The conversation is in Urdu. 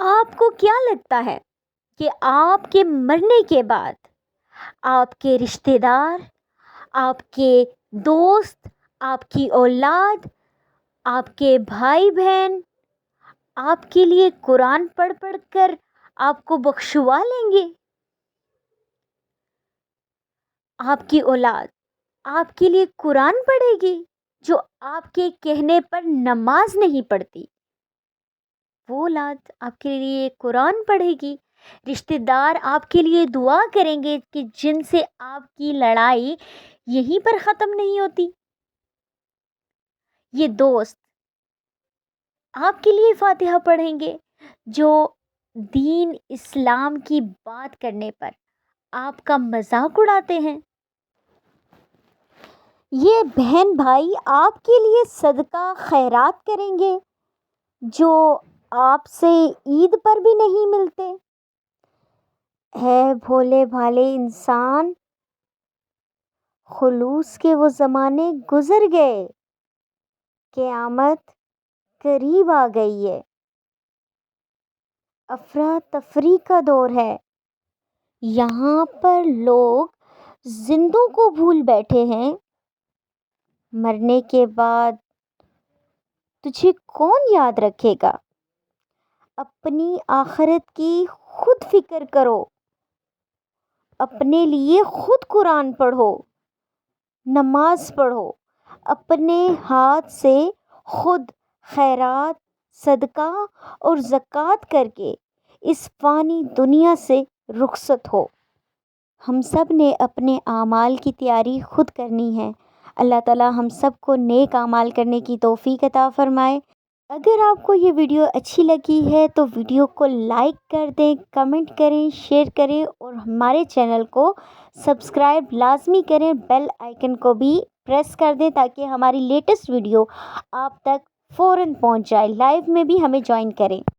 آپ کو کیا لگتا ہے کہ آپ کے مرنے کے بعد آپ کے رشتہ دار، آپ کے دوست، آپ کی اولاد، آپ کے بھائی بہن آپ کے لیے قرآن پڑھ پڑھ کر آپ کو بخشوا لیں گے؟ آپ کی اولاد آپ کے لیے قرآن پڑھے گی؟ جو آپ کے کہنے پر نماز نہیں پڑھتی، وہ اولاد آپ کے لیے قرآن پڑھے گی؟ رشتہ دار آپ کے لیے دعا کریں گے کہ جن سے آپ کی لڑائی یہیں پر ختم نہیں ہوتی؟ یہ دوست آپ کے لیے فاتحہ پڑھیں گے جو دین اسلام کی بات کرنے پر آپ کا مذاق اڑاتے ہیں؟ یہ بہن بھائی آپ کے لیے صدقہ خیرات کریں گے جو آپ سے عید پر بھی نہیں ملتے؟ اے بھولے بھالے انسان، خلوص کے وہ زمانے گزر گئے، قیامت قریب آ گئی ہے، افراتفری کا دور ہے۔ یہاں پر لوگ زندوں کو بھول بیٹھے ہیں۔ مرنے کے بعد تجھے کون یاد رکھے گا؟ اپنی آخرت کی خود فکر کرو، اپنے لیے خود قرآن پڑھو، نماز پڑھو، اپنے ہاتھ سے خود خیرات، صدقہ اور زکوٰۃ کر کے اس فانی دنیا سے رخصت ہو۔ ہم سب نے اپنے اعمال کی تیاری خود کرنی ہے۔ اللہ تعالیٰ ہم سب کو نیک اعمال کرنے کی توفیق عطا فرمائے۔ اگر آپ کو یہ ویڈیو اچھی لگی ہے تو ویڈیو کو لائک کر دیں، کمنٹ کریں، شیئر کریں اور ہمارے چینل کو سبسکرائب لازمی کریں، بیل آئیکن کو بھی پریس کر دیں تاکہ ہماری لیٹسٹ ویڈیو آپ تک فوراً پہنچ جائے۔ لائیو میں بھی ہمیں جوائن کریں۔